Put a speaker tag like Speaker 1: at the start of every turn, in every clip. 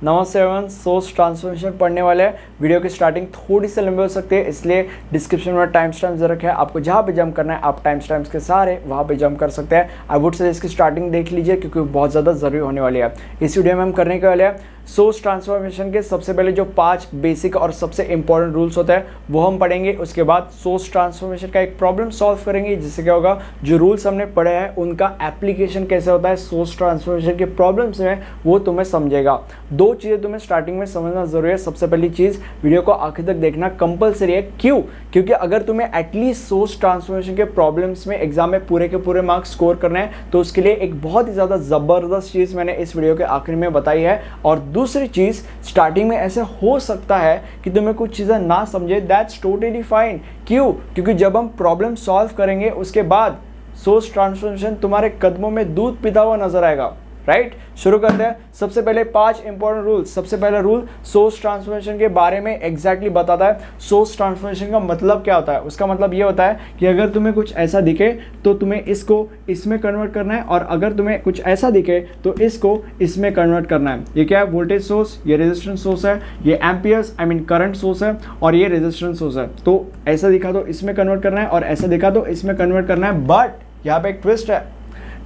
Speaker 1: नमस्ते everyone, source transformation पढ़ने वाले हैं। वीडियो की स्टार्टिंग थोड़ी सी लंबी हो सकती है, इसलिए डिस्क्रिप्शन में टाइम स्टैम्प्स दे रखे हैं। आपको जहाँ पे जंप करना है आप टाइम स्टैम्प्स के सहारे वहाँ पे जंप कर सकते हैं। आई वुड से इसकी स्टार्टिंग देख लीजिए क्योंकि बहुत ज़्यादा ज़रूरी होने वाली है। इस वीडियो में हम करने के वाले हैं सोर्स ट्रांसफॉर्मेशन के सबसे पहले जो 5 बेसिक और सबसे इंपॉर्टेंट रूल्स होते हैं वो हम पढ़ेंगे। उसके बाद सोर्स ट्रांसफॉर्मेशन का एक प्रॉब्लम सॉल्व करेंगे, जिससे क्या होगा, जो रूल्स हमने पढ़े हैं उनका एप्लीकेशन कैसे होता है सोर्स ट्रांसफॉर्मेशन के प्रॉब्लम्स में, वो तुम्हें समझेगा। 2 चीज़ें तुम्हें स्टार्टिंग में समझना जरूरी है। सबसे पहली चीज़, वीडियो को आखिर तक देखना कंपलसरी है। क्यों? क्योंकि अगर तुम्हें एटलीस्ट सोर्स ट्रांसफॉर्मेशन के प्रॉब्लम्स में एग्जाम में पूरे के पूरे मार्क्स स्कोर करने हैं तो उसके लिए एक बहुत ही ज़्यादा ज़बरदस्त चीज़ मैंने इस वीडियो के आखिर में बताई है। और दूसरी चीज़, स्टार्टिंग में ऐसे हो सकता है कि तुम्हें कुछ चीज़ें ना समझे, दैट्स टोटली फाइन। क्यों? क्योंकि जब हम प्रॉब्लम सॉल्व करेंगे उसके बाद सोर्स ट्रांसफॉर्मेशन तुम्हारे कदमों में दूध पीता हुआ नजर आएगा। राइट, शुरू करते हैं। सबसे पहले 5 इंपॉर्टेंट रूल्स। सबसे पहला रूल सोर्स ट्रांसफॉर्मेशन के बारे में एग्जैक्टली बताता है सोर्स ट्रांसफॉर्मेशन का मतलब क्या होता है। उसका मतलब ये होता है कि अगर तुम्हें कुछ ऐसा दिखे तो तुम्हें इसको इसमें कन्वर्ट करना है, और अगर तुम्हें कुछ ऐसा दिखे तो इसको इसमें कन्वर्ट करना है। ये क्या है? वोल्टेज सोर्स, ये रेजिस्टेंस सोर्स है, ये एम्पियर्स करंट सोर्स है, और ये रेजिस्टेंस सोर्स है। तो ऐसा दिखा तो इसमें कन्वर्ट करना है और ऐसा दिखा तो इसमें कन्वर्ट करना है। बट यहाँ पे एक ट्विस्ट है।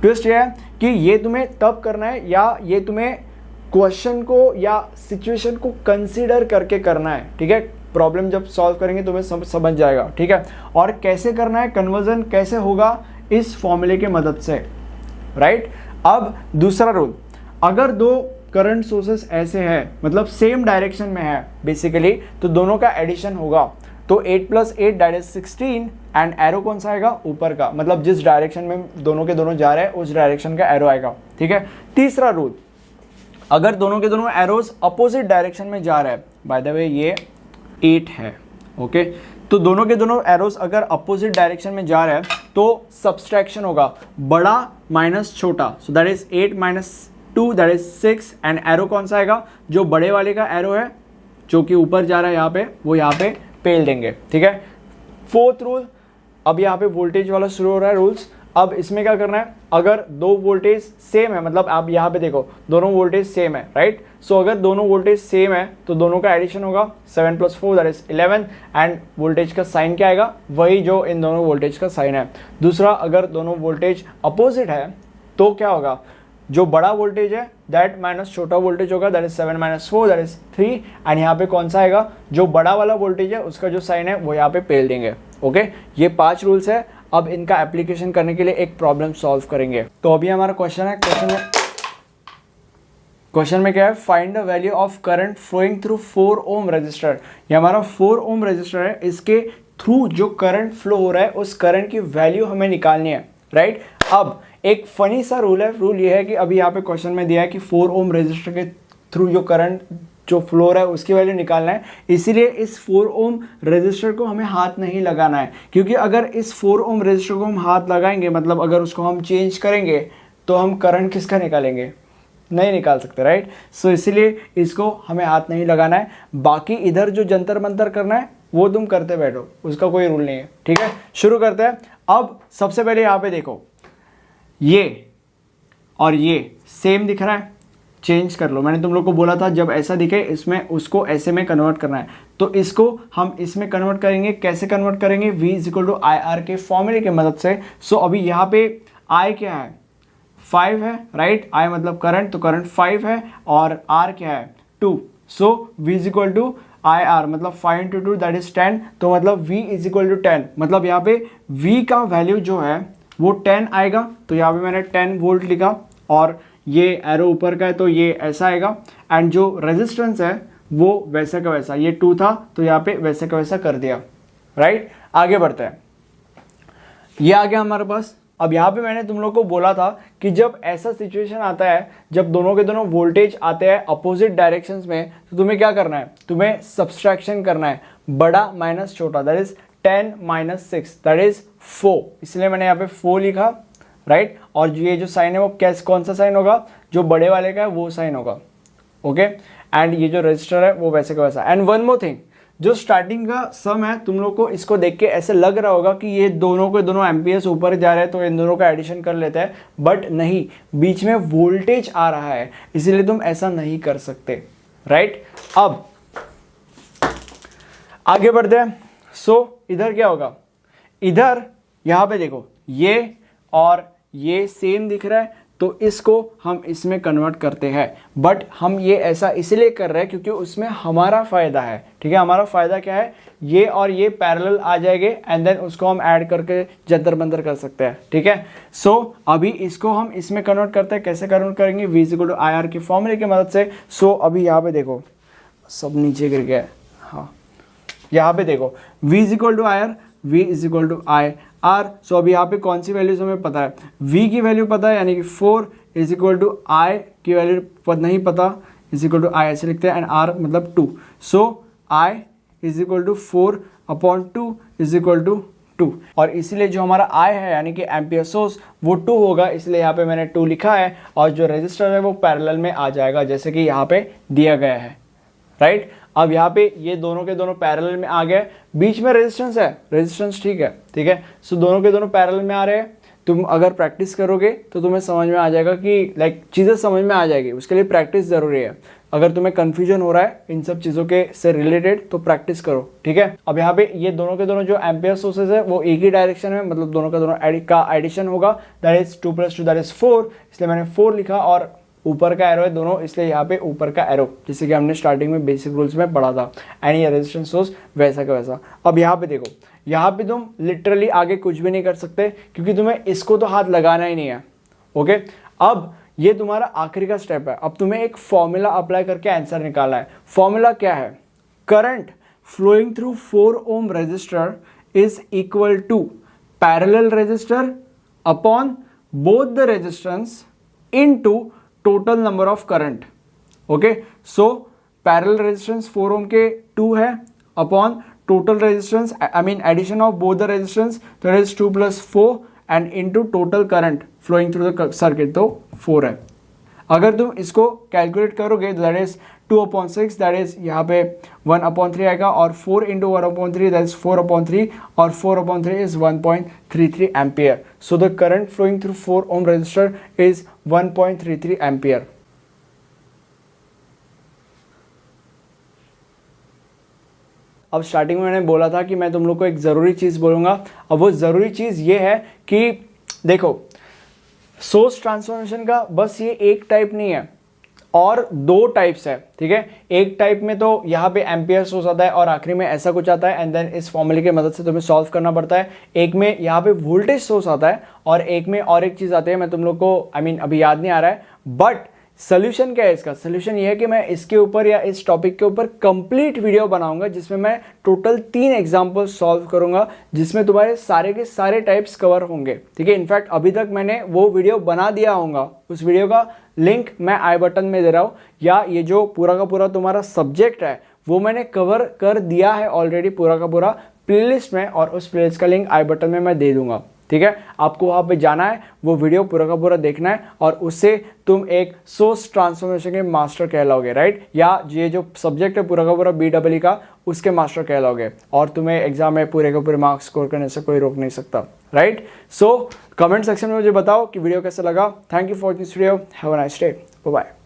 Speaker 1: ट्विस्ट ये है कि ये तुम्हें तब करना है या ये तुम्हें क्वेश्चन को या सिचुएशन को कंसीडर करके करना है। ठीक है, प्रॉब्लम जब सॉल्व करेंगे तुम्हें समझ जाएगा। ठीक है, और कैसे करना है, कन्वर्जन कैसे होगा, इस फॉर्मूले की मदद से। राइट, अब दूसरा रूल, अगर 2 करंट सोर्सेस ऐसे हैं, मतलब सेम डायरेक्शन में है बेसिकली, तो दोनों का एडिशन होगा। तो 8 + 8 दैट इज 16 एंड एरो कौन सा आएगा? ऊपर का, मतलब जिस डायरेक्शन में दोनों के दोनों जा रहे हैं उस डायरेक्शन का एरो आएगा। ठीक है, तीसरा रूल, अगर दोनों के दोनों एरोज अपोजिट डायरेक्शन में जा रहे हैं, बाय द वे ये 8 है, ओके, तो दोनों के दोनों एरोज अगर अपोजिट डायरेक्शन में जा रहे हैं तो सब्सट्रैक्शन होगा, बड़ा माइनस छोटा। So that is 8 - 2 that is 6 and arrow कौन सा आएगा? जो बड़े वाले का एरो है जो कि ऊपर जा रहा है यहाँ पे, वो यहाँ पे पेल देंगे। ठीक है, 4th रूल, अब यहाँ पे वोल्टेज वाला शुरू हो रहा है रूल्स। अब इसमें क्या करना है, अगर 2 वोल्टेज सेम है, मतलब आप यहाँ पे देखो दोनों वोल्टेज सेम है, राइट। सो अगर दोनों वोल्टेज सेम है तो दोनों का एडिशन होगा 7 + 4 दैट इज 11 एंड वोल्टेज का साइन क्या आएगा? वही जो इन दोनों वोल्टेज का साइन है। दूसरा, अगर दोनों वोल्टेज अपोजिट है तो क्या होगा? जो बड़ा वोल्टेज है दैट माइनस छोटा वोल्टेज होगा, that is 7 - 4 that is 3 and यहाँ पे कौन सा आएगा? जो बड़ा वाला वोल्टेज है उसका जो साइन है वो यहाँ पे पेल देंगे। ओके, ये 5 रूल्स है। अब इनका एप्लीकेशन करने के लिए एक प्रॉब्लम सॉल्व करेंगे। तो अभी हमारा क्वेश्चन है, क्वेश्चन में क्या है? Find the value of current flowing through 4 ohm resistor. ये हमारा 4 ओम रजिस्टर है, इसके थ्रू जो करंट फ्लो हो रहा है उस करंट की वैल्यू हमें निकालनी है। राइट, अब एक फनी सा रूल है। रूल ये है कि अभी यहाँ पे क्वेश्चन में दिया है कि 4 ओम रजिस्टर के थ्रू जो करंट जो फ्लो हो रहा है उसकी वैल्यू निकालना है। इसीलिए इस 4 ओम रजिस्टर को हमें हाथ नहीं लगाना है, क्योंकि अगर इस 4 ओम रजिस्टर को हम हाथ लगाएंगे, मतलब अगर उसको हम चेंज करेंगे तो हम करंट किसका निकालेंगे? नहीं निकाल सकते, राइट। सो इसीलिए इसको हमें हाथ नहीं लगाना है। बाकी इधर जो जंतर मंतर करना है वो तुम करते बैठो, उसका कोई रूल नहीं है। ठीक है, शुरू करते हैं। अब सबसे पहले यहाँ पे देखो, ये और ये सेम दिख रहा है, चेंज कर लो। मैंने तुम लोग को बोला था जब ऐसा दिखे इसमें उसको ऐसे में कन्वर्ट करना है, तो इसको हम इसमें कन्वर्ट करेंगे। कैसे कन्वर्ट करेंगे? V = IR के फॉर्मूले की मदद से। सो अभी यहाँ पे I क्या है? 5 है, राइट। I मतलब करंट, तो करंट 5 है, और R क्या है? 2। सो V = IR मतलब 5 × 2 दैट इज 10, तो मतलब V = 10। मतलब यहाँ पे V का वैल्यू जो है वो 10 आएगा। तो यहाँ पे मैंने 10 वोल्ट लिखा, और ये एरो ऊपर का है तो ये ऐसा आएगा, एंड जो रेजिस्टेंस है वो वैसा का वैसा, ये 2 था तो यहाँ पे वैसा का वैसा कर दिया। राइट, आगे बढ़ते हैं। ये आ गया हमारे पास। अब यहाँ पे मैंने तुम लोग को बोला था कि जब ऐसा सिचुएशन आता है, जब दोनों के दोनों वोल्टेज आते हैं अपोजिट डायरेक्शंस में, तो तुम्हें क्या करना है? तुम्हें सब्सट्रैक्शन करना है, बड़ा माइनस छोटा, दैट इज 10 - 6 दैट इज 4। इसलिए मैंने यहाँ पे 4 लिखा, राइट। और ये जो साइन है वो कौन सा साइन होगा? जो बड़े वाले का है वो साइन होगा। ओके, एंड ये जो रजिस्टर है वो वैसे का वैसा। एंड वन मोर थिंग, जो स्टार्टिंग का सम है तुम लोग को इसको देख के ऐसे लग रहा होगा कि ये दोनों के दोनों एम्पियर्स ऊपर जा रहे हैं तो इन दोनों का एडिशन कर लेते हैं, बट नहीं, बीच में वोल्टेज आ रहा है, इसीलिए तुम ऐसा नहीं कर सकते। राइट। अब आगे बढ़ते हैं। सो इधर क्या होगा, इधर यहाँ पे देखो ये और ये सेम दिख रहा है, तो इसको हम इसमें कन्वर्ट करते हैं। बट हम ये ऐसा इसलिए कर रहे हैं क्योंकि उसमें हमारा फ़ायदा है, ठीक है। हमारा फ़ायदा क्या है, ये और ये पैरेलल आ जाएंगे एंड देन उसको हम ऐड करके जंतर मंतर कर सकते हैं, ठीक है। सो अभी इसको हम इसमें कन्वर्ट करते हैं। कैसे कन्वर्ट करेंगे, v equal to I R के फॉर्मूले की मदद से। सो अभी यहाँ पे देखो सब नीचे गिर गया है, हाँ यहाँ पे देखो v equal to I R, v equal to I R. So अभी यहाँ पे कौन सी वैल्यूज हमें पता है, v की वैल्यू पता है यानी कि 4 इज इक्वल टू आई की वैल्यू नहीं पता, इज इक्वल टू आई ऐसे लिखते हैं, एंड r मतलब 2। So i is equal to 4 upon 2 is equal to 2, और इसीलिए जो हमारा i है यानी कि एम्पियर सोर्स वो 2 होगा, इसलिए यहाँ पे मैंने 2 लिखा है। और जो रेजिस्टर है वो पैरेलल में आ जाएगा जैसे कि यहाँ पे दिया गया है, राइट। अब यहाँ पे ये दोनों के दोनों पैरेलल में आ गए, बीच में रेजिस्टेंस है, रेजिस्टेंस ठीक है। सो दोनों के दोनों पैरेलल में आ रहे हैं। तुम अगर प्रैक्टिस करोगे तो तुम्हें समझ में आ जाएगा कि लाइक चीज़ें समझ में आ जाएगी, उसके लिए प्रैक्टिस ज़रूरी है। अगर तुम्हें कन्फ्यूजन हो रहा है इन सब चीज़ों के से रिलेटेड तो प्रैक्टिस करो, ठीक है। अब यहाँ पे ये दोनों के दोनों जो एम्पियर सोर्सेज है वो एक ही डायरेक्शन में, मतलब दोनों का दोनों का एडिशन होगा, दैट इज 2 + 2 दैट इज 4, इसलिए मैंने 4 लिखा। और ऊपर का एरो है दोनों, इसलिए यहाँ पे ऊपर का एरो, जैसे कि हमने स्टार्टिंग में बेसिक रूल्स में पढ़ा था। एंड ये रेजिस्टेंस सोर्स वैसा का वैसा। अब यहाँ पे देखो, यहाँ पे तुम लिटरली आगे कुछ भी नहीं कर सकते क्योंकि तुम्हें इसको तो हाथ लगाना ही नहीं है, ओके। अब ये तुम्हारा आखिरी का स्टेप है। अब तुम्हें एक फॉर्मूला अप्लाई करके आंसर निकालना है। फॉर्मूला क्या है, current flowing through 4 ohm resistor is equal to parallel resistor upon both the resistance into total number of current, okay. So parallel resistance 4 ohm के 2 है upon total resistance, I mean addition of both the resistance, that is 2 + 4 and into total current flowing through the circuit, तो 4 है। अगर तुम इसको calculate करोगे तो that is 2/6, that is यहाँ पे 1/3 आएगा, और 4 इंटू 1/3 दैट इज 4/3, और 4/3 is 1.33 ampere. So the current flowing through 4 ohm resistor is 1.33 ampere. अब स्टार्टिंग में मैंने बोला था कि मैं तुम लोग को एक ज़रूरी चीज़ बोलूँगा। अब वो ज़रूरी चीज़ ये है कि देखो, सोर्स ट्रांसफॉर्मेशन का बस ये एक टाइप नहीं है, और 2 टाइप्स है, ठीक है। एक टाइप में तो यहाँ पे एम्पियर सोर्स आता है और आखिरी में ऐसा कुछ आता है, एंड देन इस फॉर्मूले की मदद से तुम्हें सॉल्व करना पड़ता है। एक में यहाँ पे वोल्टेज सोर्स आता है, और एक में और एक चीज़ आती है, मैं तुम लोग को अभी याद नहीं आ रहा है। बट सोल्यूशन क्या है इसका, सोल्यूशन ये है कि मैं इसके ऊपर या इस टॉपिक के ऊपर कंप्लीट वीडियो बनाऊंगा जिसमें मैं टोटल 3 एग्जांपल सॉल्व करूंगा, जिसमें तुम्हारे सारे के सारे टाइप्स कवर होंगे, ठीक है। इनफैक्ट अभी तक मैंने वो वीडियो बना दिया होगा, उस वीडियो का लिंक मैं आई बटन में दे रहा हूँ, या ये जो पूरा का पूरा तुम्हारा सब्जेक्ट है वो मैंने कवर कर दिया है ऑलरेडी पूरा का पूरा प्लेलिस्ट में, और उस प्लेलिस्ट का लिंक आई बटन में मैं दे दूंगा, ठीक है। आपको वहाँ पे जाना है, वो वीडियो पूरा का पूरा देखना है, और उससे तुम एक सोर्स ट्रांसफॉर्मेशन के मास्टर कहलाओगे, राइट। या ये जो सब्जेक्ट है पूरा का पूरा BEE का, उसके मास्टर कहलाओगे, और तुम्हें एग्जाम में पूरे के पूरे मार्क्स स्कोर करने से कोई रोक नहीं सकता, राइट। सो कमेंट सेक्शन में मुझे बताओ कि वीडियो कैसा लगा। Thank you for this video, have a nice day, bye.